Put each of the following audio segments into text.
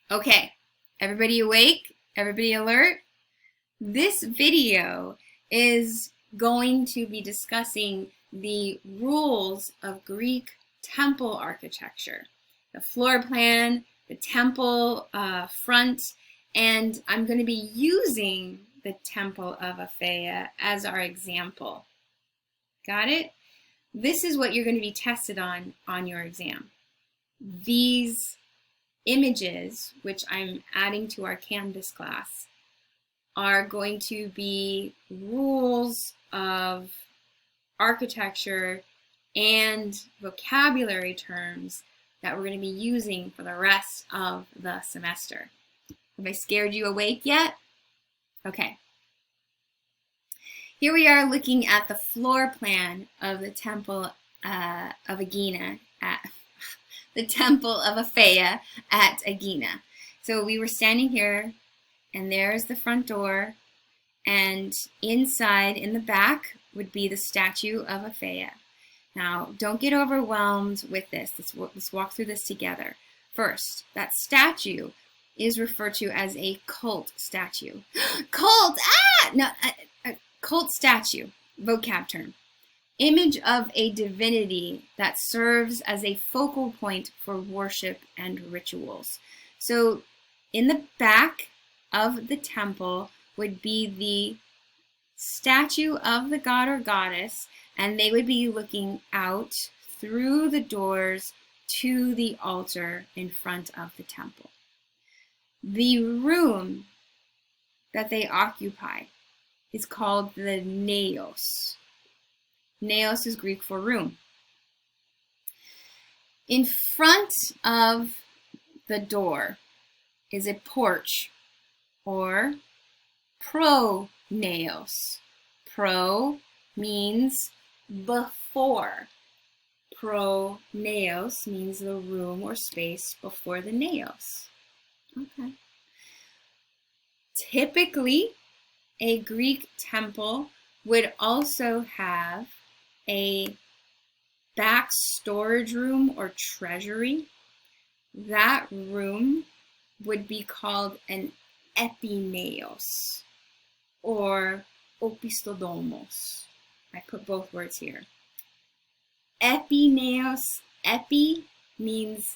Okay, everybody awake? Everybody alert? This video is going to be discussing the rules of Greek temple architecture, the floor plan, the temple front, and I'm going to be using the Temple of Aphaia as our example. Got it? This is what you're going to be tested on your exam. These images, which I'm adding to our Canvas class, are going to be rules of architecture and vocabulary terms that we're going to be using for the rest of the semester. Have I scared you awake yet? Okay. Here we are looking at the floor plan of the Temple of Aegina the Temple of Aphaia at Aegina. So we were standing here, and there's the front door, and inside, in the back, would be the statue of Aphaia. Now, don't get overwhelmed with this. Let's walk through this together. First, that statue is referred to as a cult statue. Cult! Ah! No, cult statue, vocab term. Image of a divinity that serves as a focal point for worship and rituals. So in the back of the temple would be the statue of the god or goddess, and they would be looking out through the doors to the altar in front of the temple. The room that they occupy is called the naos. Naos is Greek for room. In front of the door is a porch, or pro-naos. Pro means before. Pro-naos means the room or space before the naos. Okay. Typically, a Greek temple would also have a back storage room or treasury. That room would be called an epineos or opistodomos. I put both words here. Epineos, epi means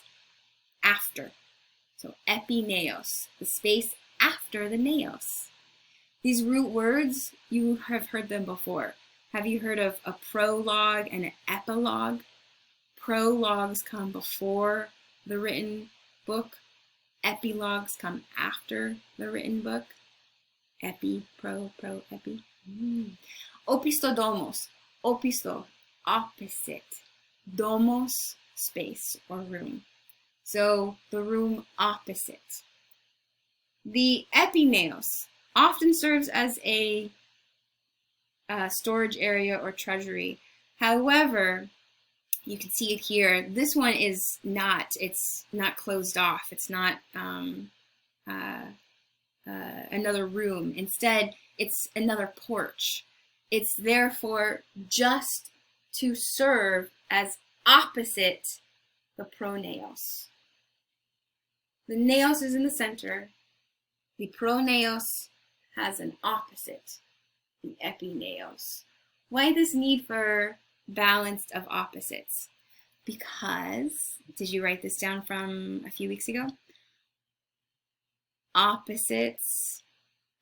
after. So epineos, the space after the naos. These root words, you have heard them before. Have you heard of a prologue and an epilogue? Prologues come before the written book. Epilogues come after the written book. Epi, pro, epi. Opistodomos. Opisto, opposite. Domos, space or room. So the room opposite. The epineos often serves as a storage area or treasury. However, you can see it here. This one is not. It's not closed off. It's not another room. Instead, it's another porch. It's therefore just to serve as opposite the pronaos. The naos is in the center. The pronaos has an opposite, the epineos. Why this need for balance of opposites? Because, did you write this down from a few weeks ago? Opposites,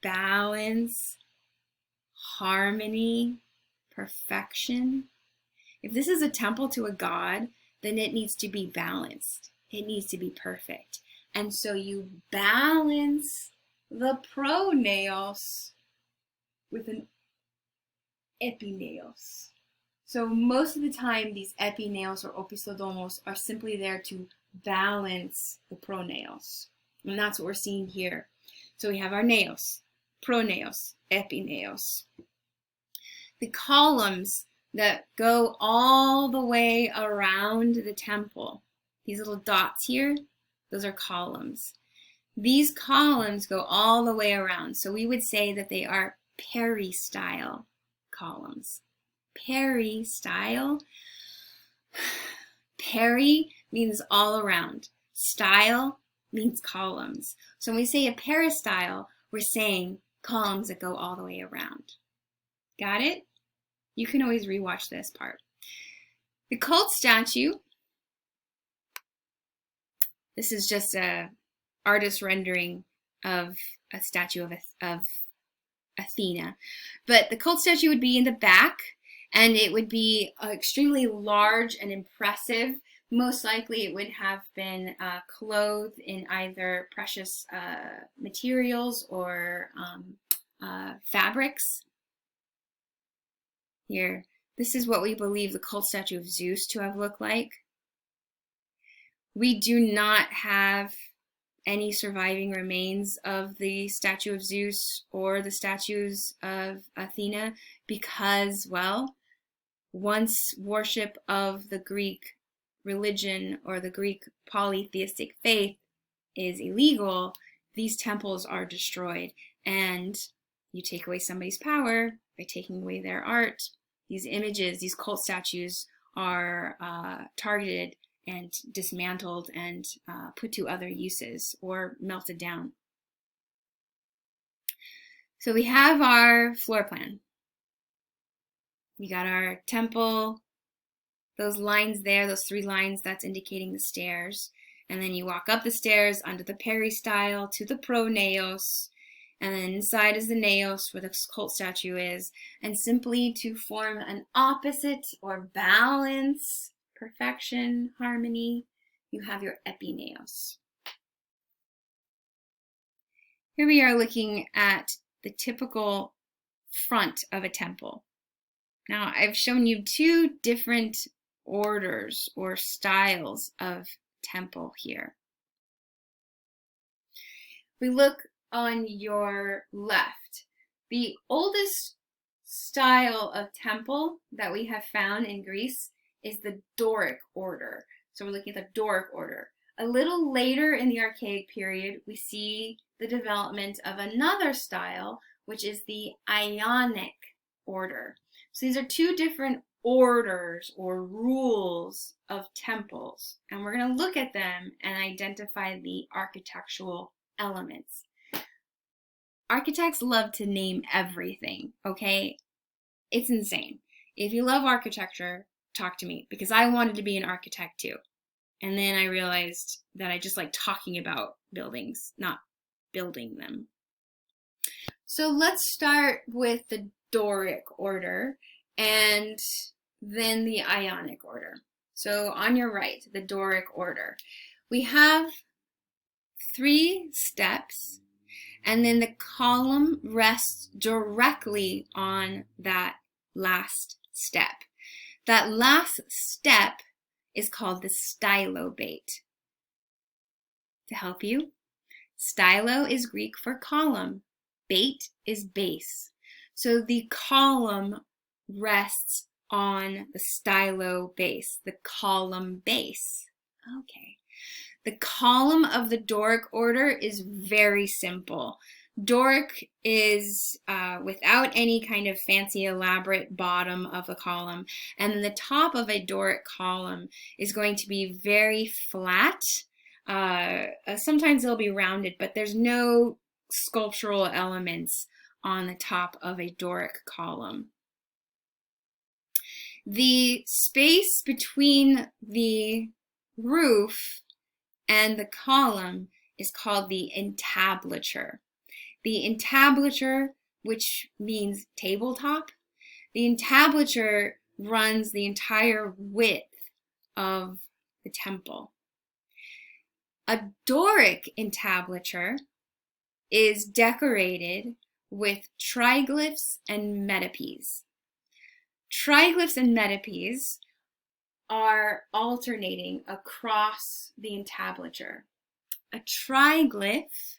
balance, harmony, perfection. If this is a temple to a god, then it needs to be balanced. It needs to be perfect. And so you balance the pronaos with an epineos. So most of the time, these epineos or opistodomos are simply there to balance the pronaos. And that's what we're seeing here. So we have our naos, pronaos, epineos. The columns that go all the way around the temple, these little dots here, those are columns. These columns go all the way around. So we would say that they are peristyle columns. Peristyle. Peri means all around. Style means columns. So when we say a peristyle, we're saying columns that go all the way around. Got it? You can always rewatch this part. The cult statue, this is just a artist rendering of a statue of Athena. But the cult statue would be in the back, and it would be extremely large and impressive. Most likely it would have been clothed in either precious materials or fabrics. Here, this is what we believe the cult statue of Zeus to have looked like. We do not have any surviving remains of the statue of Zeus or the statues of Athena because, well, once worship of the Greek religion or the Greek polytheistic faith is illegal, these temples are destroyed. And you take away somebody's power by taking away their art. These images, these cult statues are targeted and dismantled and put to other uses or melted down. So we have our floor plan. We got our temple, those lines there, those 3 lines, that's indicating the stairs. And then you walk up the stairs under the peristyle to the pronaos. And then inside is the naos, where the cult statue is. And simply to form an opposite or balance, perfection, harmony, you have your epineos. Here we are looking at the typical front of a temple. Now, I've shown you 2 different orders or styles of temple here. We look on your left. The oldest style of temple that we have found in Greece is the Doric order. So we're looking at the Doric order. A little later in the Archaic period, we see the development of another style, which is the Ionic order. So these are 2 different orders or rules of temples, and we're going to look at them and identify the architectural elements. Architects love to name everything, okay? It's insane. If you love architecture, talk to me, because I wanted to be an architect too. And then I realized that I just like talking about buildings, not building them. So let's start with the Doric order and then the Ionic order. So on your right, the Doric order. We have 3 steps, and then the column rests directly on that last step. That last step is called the stylobate. To help you, stylo is Greek for column, bate is base. So the column rests on the stylo base, the column base. Okay. The column of the Doric order is very simple. Doric is without any kind of fancy elaborate bottom of the column, and then the top of a Doric column is going to be very flat. Sometimes it'll be rounded, but there's no sculptural elements on the top of a Doric column. The space between the roof and the column is called the entablature. The entablature, which means tabletop, the entablature runs the entire width of the temple. A Doric entablature is decorated with triglyphs and metopes. Triglyphs and metopes are alternating across the entablature. A triglyph,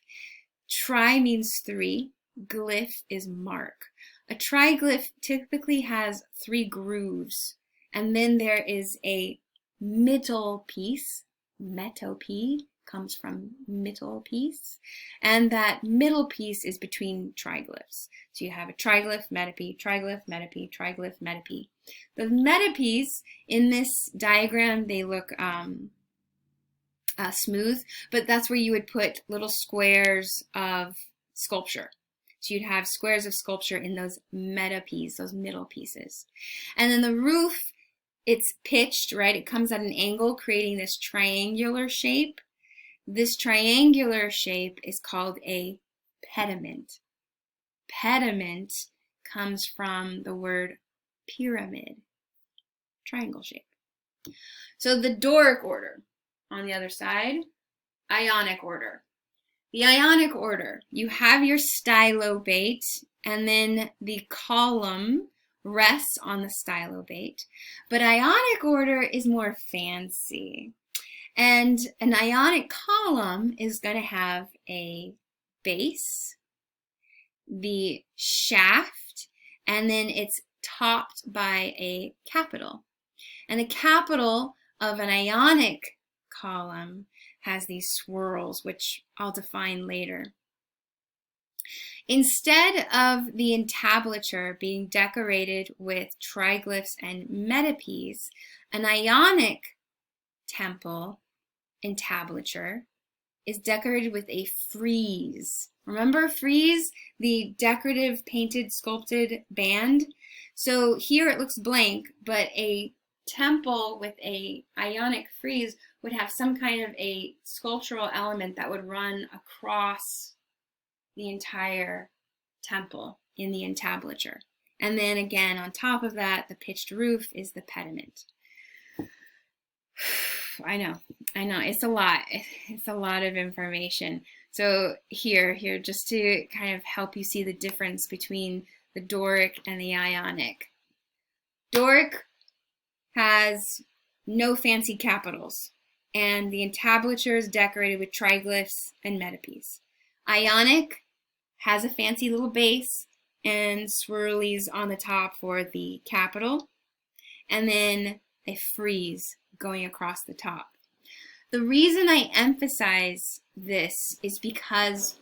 tri means 3, glyph is mark. A triglyph typically has 3 grooves, and then there is a middle piece. Metope comes from middle piece, and that middle piece is between triglyphs. So you have a triglyph, metope, triglyph, metope, triglyph, metope. The metopes in this diagram, they look smooth, but that's where you would put little squares of sculpture. So you'd have squares of sculpture in those meta pieces, those middle pieces. And then the roof, it's pitched, right? It comes at an angle, creating this triangular shape. This triangular shape is called a pediment. Pediment comes from the word pyramid, triangle shape. So the Doric order, on the other side, Ionic order. The Ionic order, you have your stylobate, and then the column rests on the stylobate. But Ionic order is more fancy. And an Ionic column is going to have a base, the shaft, and then it's topped by a capital. And the capital of an Ionic column has these swirls, which I'll define later. Instead of the entablature being decorated with triglyphs and metopes, an Ionic temple entablature is decorated with a frieze. Remember frieze, the decorative painted sculpted band? So here it looks blank, but a temple with a Ionic frieze would have some kind of a sculptural element that would run across the entire temple in the entablature. And then again, on top of that, the pitched roof is the pediment. I know, it's a lot. It's a lot of information. So here, just to kind of help you see the difference between the Doric and the Ionic. Doric has no fancy capitals, and the entablature is decorated with triglyphs and metopes. Ionic has a fancy little base and swirlies on the top for the capital, and then a frieze going across the top. The reason I emphasize this is because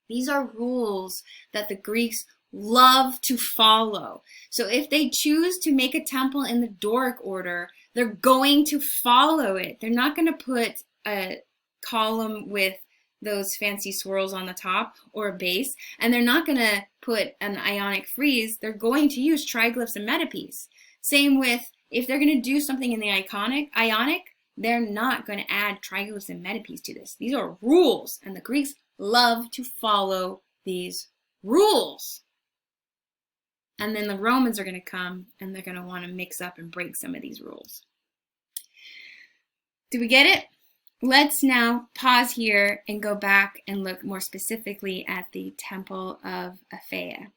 these are rules that the Greeks love to follow. So if they choose to make a temple in the Doric order, they're going to follow it. They're not going to put a column with those fancy swirls on the top or a base, and they're not going to put an Ionic frieze. They're going to use triglyphs and metopes. Same with if they're going to do something in the Ionic, they're not going to add triglyphs and metopes to this. These are rules, and the Greeks love to follow these rules. And then the Romans are going to come, and they're going to want to mix up and break some of these rules. Do we get it? Let's now pause here and go back and look more specifically at the Temple of Aphaia.